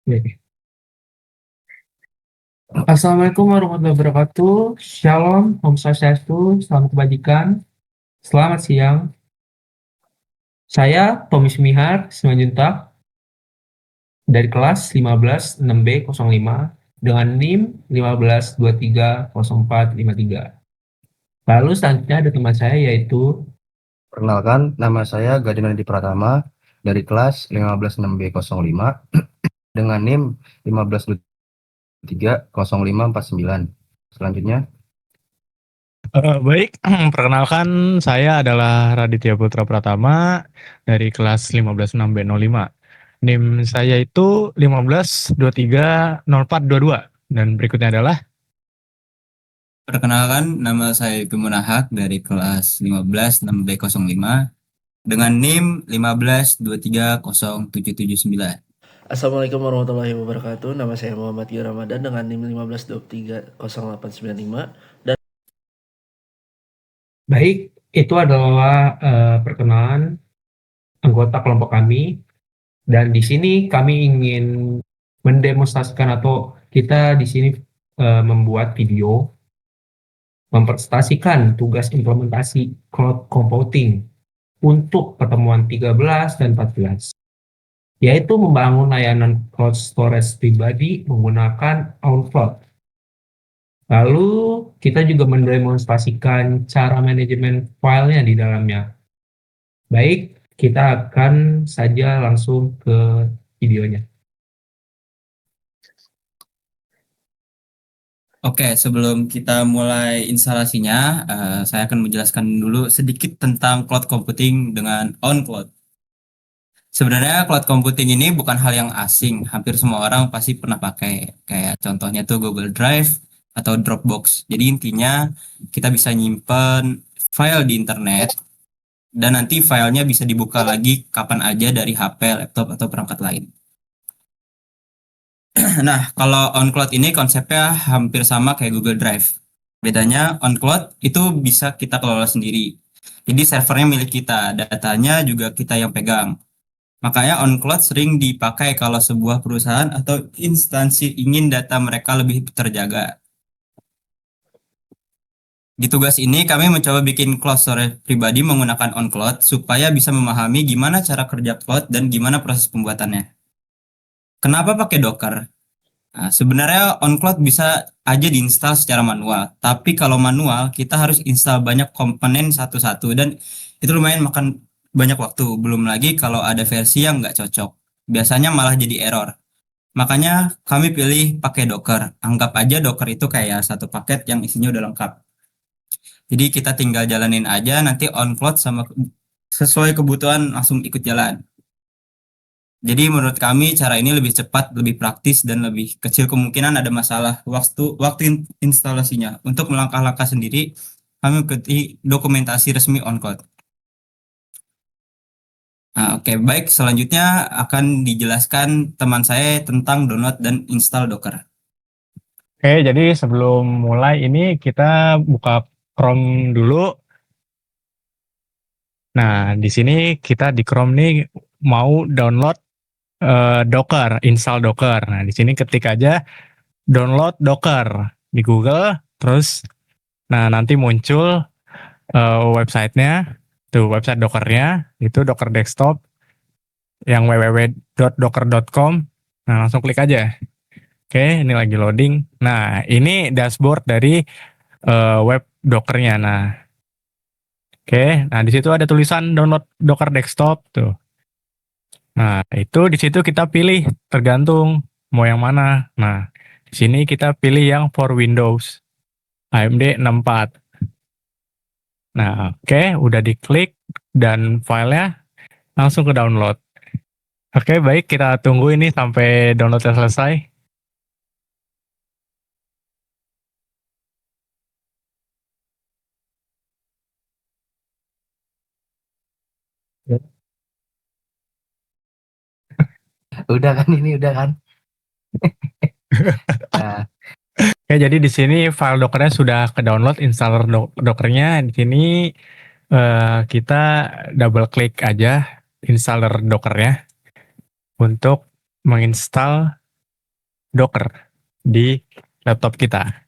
Oke. Assalamualaikum warahmatullahi wabarakatuh. Shalom, Om Swastiastu, salam kebajikan. Selamat siang. Saya Tommy Sumihar Simanjuntak dari kelas 15 6B05 dengan NIM 15230453. Lalu selanjutnya ada teman saya yaitu Perkenalkan, nama saya Gadinandi Pratama dari kelas 156B05 dengan NIM 15230549. Selanjutnya, Baik, perkenalkan saya adalah Raditya Putra Pratama dari kelas 156B05. NIM saya itu 15230422 dan berikutnya adalah Perkenalkan, nama saya Ibtu Munahak dari kelas 15 6B05 dengan NIM 15230779. Assalamualaikum warahmatullahi wabarakatuh. Nama saya Muhammad Gil Ramadan dengan NIM 15230895 dan baik, itu adalah perkenalan anggota kelompok kami dan di sini kami ingin mendemonstrasikan atau kita di sini membuat video mempresentasikan tugas implementasi cloud computing untuk pertemuan 13 dan 14, yaitu membangun layanan cloud storage pribadi menggunakan OnCloud. Lalu kita juga mendemonstrasikan cara manajemen filenya di dalamnya. Baik, kita akan saja langsung ke videonya. Oke, sebelum kita mulai instalasinya, saya akan menjelaskan dulu sedikit tentang cloud computing dengan OnCloud. Sebenarnya cloud computing ini bukan hal yang asing, hampir semua orang pasti pernah pakai. Kayak contohnya tuh Google Drive atau Dropbox. Jadi intinya kita bisa nyimpen file di internet dan nanti filenya bisa dibuka lagi kapan aja dari HP, laptop, atau perangkat lain. Nah, kalau OnCloud ini konsepnya hampir sama kayak Google Drive. Bedanya OnCloud itu bisa kita kelola sendiri. Jadi servernya milik kita, datanya juga kita yang pegang. Makanya OnCloud sering dipakai kalau sebuah perusahaan atau instansi ingin data mereka lebih terjaga. Di tugas ini kami mencoba bikin cloud storage pribadi menggunakan OnCloud supaya bisa memahami gimana cara kerja cloud dan gimana proses pembuatannya. Kenapa pakai Docker? Nah, sebenarnya OnCloud bisa aja diinstal secara manual, tapi kalau manual kita harus install banyak komponen satu-satu dan itu lumayan makan banyak waktu. Belum lagi kalau ada versi yang nggak cocok, biasanya malah jadi error. Makanya kami pilih pakai Docker. Anggap aja Docker itu kayak satu paket yang isinya udah lengkap. Jadi kita tinggal jalanin aja, nanti OnCloud sama sesuai kebutuhan langsung ikut jalan. Jadi menurut kami cara ini lebih cepat, lebih praktis, dan lebih kecil kemungkinan ada masalah waktu instalasinya. Untuk melangkah-langkah sendiri, kami ikuti dokumentasi resmi OnCloud. Nah, oke, baik. Selanjutnya akan dijelaskan teman saya tentang download dan install Docker. Oke, jadi sebelum mulai ini kita buka Chrome dulu. Nah, di sini kita di Chrome nih mau download Docker, install Docker. Nah, di sini ketik aja download Docker di Google, terus nah nanti muncul websitenya, tuh website Dockernya, itu Docker Desktop yang www.docker.com. Nah, langsung klik aja. Oke, ini lagi loading. Nah, ini dashboard dari web Dockernya. Nah, oke, nah di situ ada tulisan download Docker Desktop tuh. Nah, itu di situ kita pilih tergantung mau yang mana. Nah, di sini kita pilih yang for Windows AMD 64. Nah, oke, udah diklik dan filenya langsung ke download. Oke, baik, kita tunggu ini sampai downloadnya selesai. udah kan ini udah kan? Nah, Oke, jadi di sini file Dockernya sudah ke download, installer Dockernya di sini kita double klik aja installer Dockernya untuk menginstal Docker di laptop kita.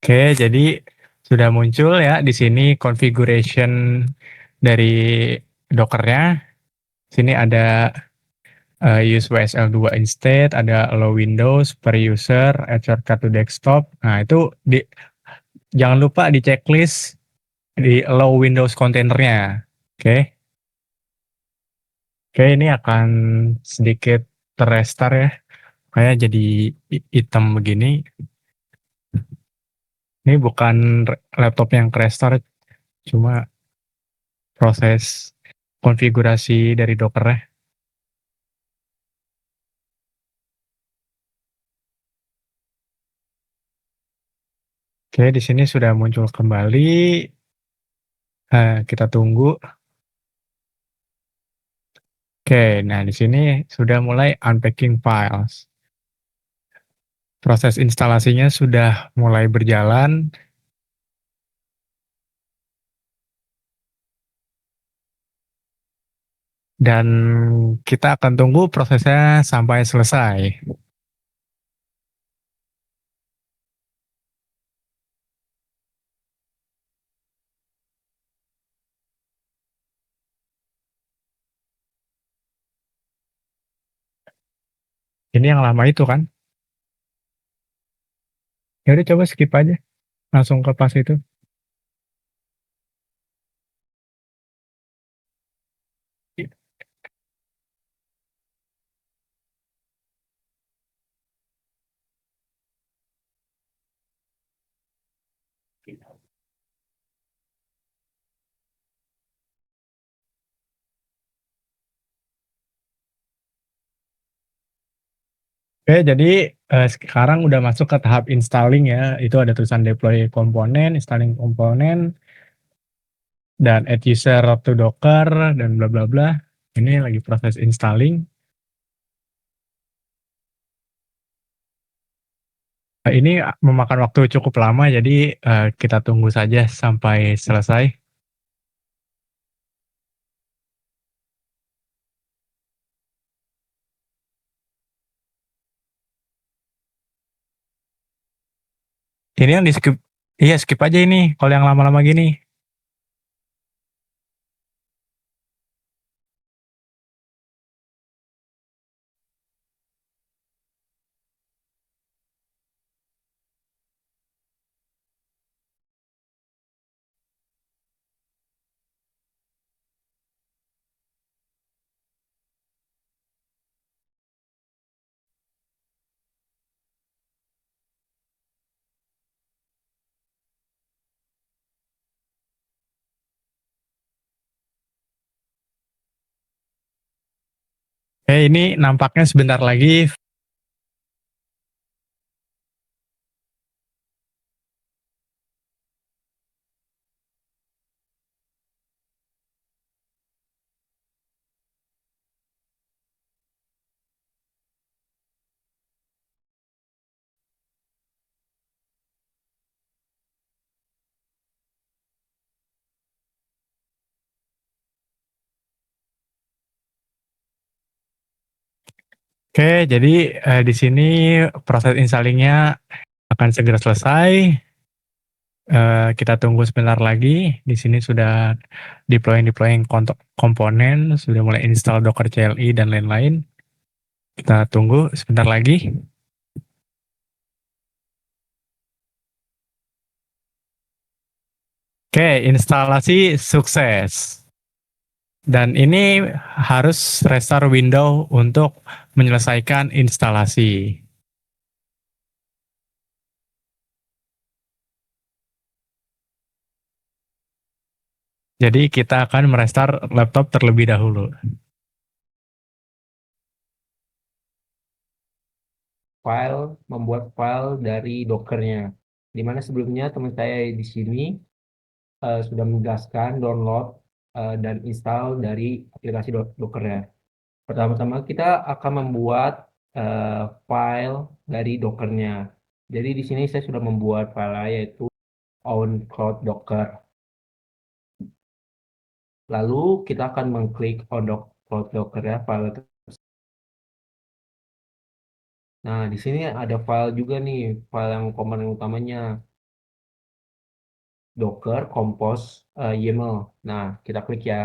Oke, jadi sudah muncul ya di sini configuration dari Dockernya. Sini ada use WSL2 instead, ada allow Windows per user, add shortcut to desktop. Nah, itu jangan lupa di checklist di allow Windows kontainernya. Oke. Oke, ini akan sedikit terrestart ya. Kayak jadi hitam begini. Ini bukan laptop yang restart, cuma proses konfigurasi dari Dockernya. Oke, di sini sudah muncul kembali. Kita tunggu. Oke, nah di sini sudah mulai unpacking files. Proses instalasinya sudah mulai berjalan. Dan kita akan tunggu prosesnya sampai selesai. Ini yang lama itu kan? Ya udah coba skip aja. Langsung ke pas itu. Oke, jadi sekarang udah masuk ke tahap installing ya. Itu ada tulisan deploy komponen, installing komponen, dan add user to Docker, dan bla bla bla. Ini lagi proses installing. Ini memakan waktu cukup lama, jadi kita tunggu saja sampai selesai. Ini yang di skip, iya skip aja ini kalau yang lama-lama gini. Ini nampaknya sebentar lagi. Oke, jadi di sini proses installingnya akan segera selesai. Kita tunggu sebentar lagi. Di sini sudah deploying komponen, sudah mulai install Docker CLI dan lain-lain. Kita tunggu sebentar lagi. Oke, instalasi sukses. Dan ini harus restart window untuk menyelesaikan instalasi. Jadi kita akan merestart laptop terlebih dahulu. Membuat file dari Dockernya. Dimana sebelumnya teman saya di sini sudah menjelaskan download dan install dari aplikasi Docker ya. Pertama-tama kita akan membuat file dari Dockernya. Jadi di sini saya sudah membuat file yaitu on-cloud Docker. Lalu kita akan mengklik on-cloud Docker ya file itu. Nah, di sini ada file juga nih, file yang komponen utamanya Docker Compose YAML. Nah, kita klik ya.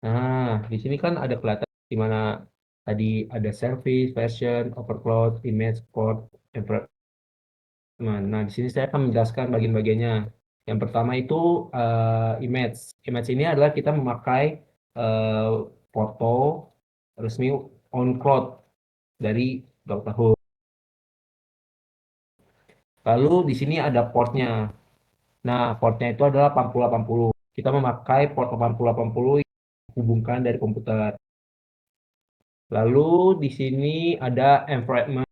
Nah, di sini kan ada kelihatan di mana tadi ada service, version, overclock, image, port, environment. Nah, di sini saya akan menjelaskan bagian-bagiannya. Yang pertama itu image. Image ini adalah kita memakai eh, foto resmi on cloud dari Dr. Who. Lalu di sini ada portnya. Nah, portnya itu adalah 8080. Kita memakai port 8080 yang dihubungkan dari komputer. Lalu di sini ada environment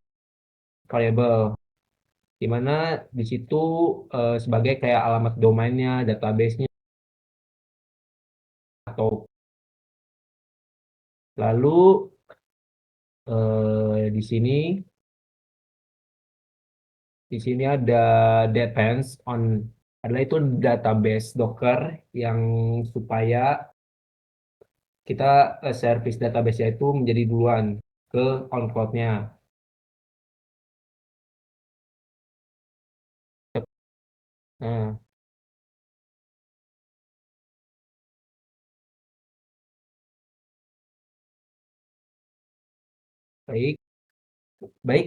variable, di mana di situ sebagai kayak alamat domainnya, database-nya, atau lalu di sini ada depends on, adalah itu database Docker yang supaya kita service database-nya itu menjadi duluan ke on cloud-nya. Nah, baik, baik.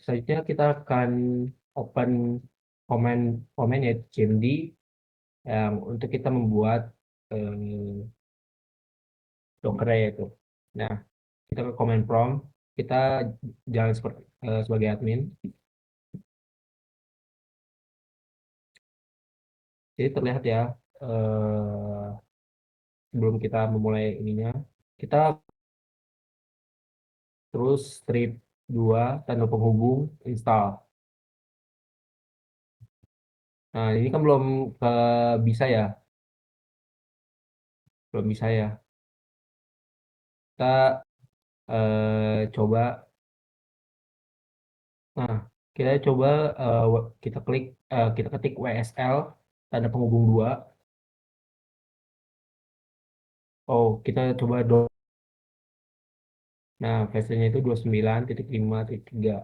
Selanjutnya kita akan open komen komen yaitu cmd yang untuk kita membuat Docker itu. Nah, kita ke command prompt, kita jalan seperti sebagai admin. Jadi terlihat ya, sebelum kita memulai ininya, kita terus strip 2 tanda penghubung install. Nah, ini kan belum bisa ya, belum bisa ya. Kita coba, nah kita coba kita klik, kita ketik WSL tanda penghubung 2. Oh, kita coba nah, versinya itu 29.5.3.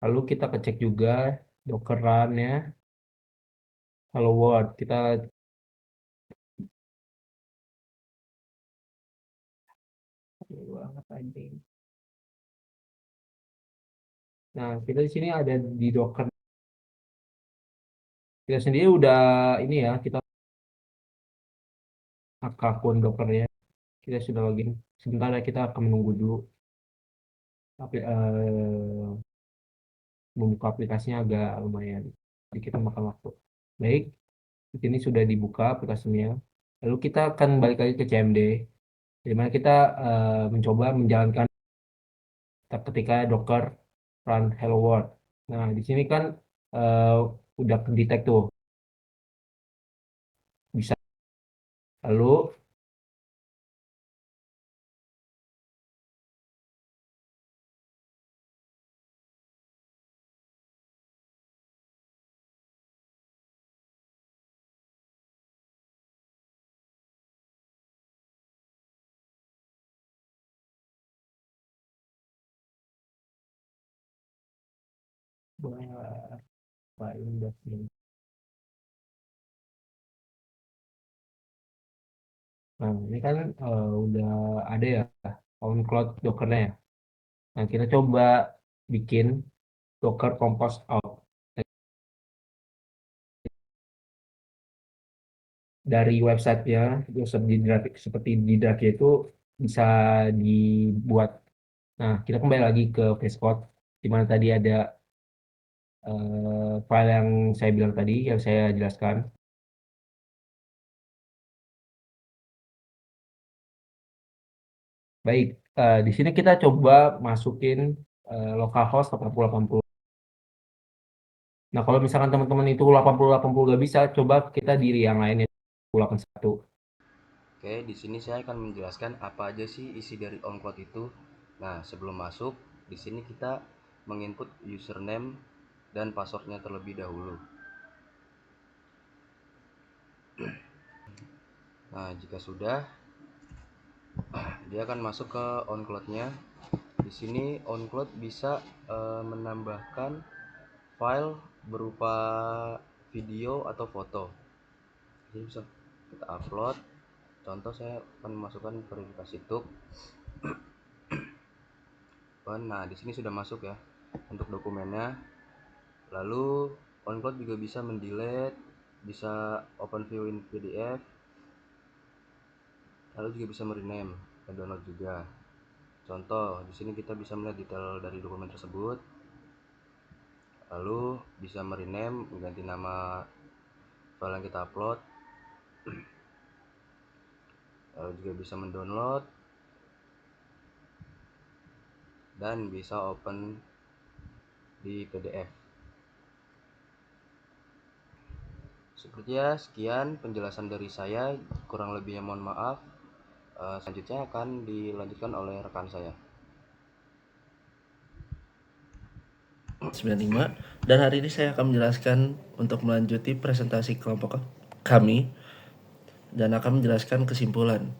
Lalu kita cek juga Docker run ya. Hello world, kita banget anjing. Nah, kita di sini ada di Docker. Kita sendiri udah ini ya, kita akun Dockernya. Kita sudah login. Sebentar ya, kita akan menunggu dulu. Tapi membuka aplikasinya agak lumayan. Jadi kita makan waktu. Baik, di sini sudah dibuka aplikasinya. Lalu kita akan balik lagi ke CMD, di mana kita mencoba menjalankan ketika Docker run hello world. Nah, di sini kan eh, udah detect tuh, bisa. Lalu Wah, ini udah sini. Nah, ini kan udah ada ya on cloud Dockernya ya. Nah, kita coba bikin Docker Compose out dari websitenya. Seperti di Drake itu bisa dibuat. Nah, kita kembali lagi ke VS Code, di mana tadi ada file yang saya bilang tadi, yang saya jelaskan. Baik, di sini kita coba masukin localhost 8080. Nah, kalau misalkan teman-teman itu 8080 nggak bisa, coba kita diri yang lainnya 81. Oke, di sini saya akan menjelaskan apa aja sih isi dari OnCloud itu. Nah, sebelum masuk, di sini kita menginput username dan passwordnya terlebih dahulu. Nah, jika sudah, dia akan masuk ke OnCloud-nya. Di sini OnCloud bisa menambahkan file berupa video atau foto. Jadi bisa kita upload. Contoh saya akan memasukkan verifikasi tuk. Nah, di sini sudah masuk ya untuk dokumennya. Lalu OnCloud juga bisa mendelete, bisa open view in PDF, lalu juga bisa merename, download juga. Contoh, di sini kita bisa melihat detail dari dokumen tersebut. Lalu bisa merename, mengganti nama file yang kita upload. Lalu juga bisa mendownload dan bisa open di PDF. Sepertinya sekian penjelasan dari saya, kurang lebihnya mohon maaf. Selanjutnya akan dilanjutkan oleh rekan saya. 95, dan hari ini saya akan menjelaskan untuk melanjuti presentasi kelompok kami dan akan menjelaskan kesimpulan.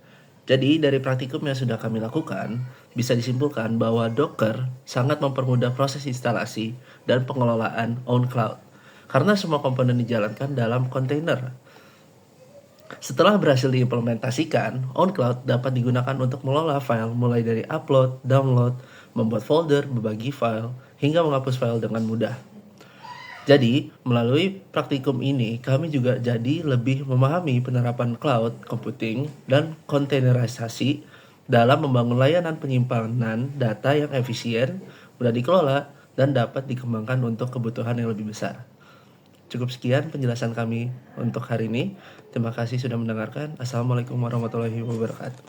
Jadi dari praktikum yang sudah kami lakukan, bisa disimpulkan bahwa Docker sangat mempermudah proses instalasi dan pengelolaan OnCloud karena semua komponen dijalankan dalam kontainer. Setelah berhasil diimplementasikan, OnCloud dapat digunakan untuk mengelola file mulai dari upload, download, membuat folder, berbagi file, hingga menghapus file dengan mudah. Jadi, melalui praktikum ini, kami juga jadi lebih memahami penerapan cloud computing dan kontainerisasi dalam membangun layanan penyimpanan data yang efisien, mudah dikelola, dan dapat dikembangkan untuk kebutuhan yang lebih besar. Cukup sekian penjelasan kami untuk hari ini. Terima kasih sudah mendengarkan. Assalamualaikum warahmatullahi wabarakatuh.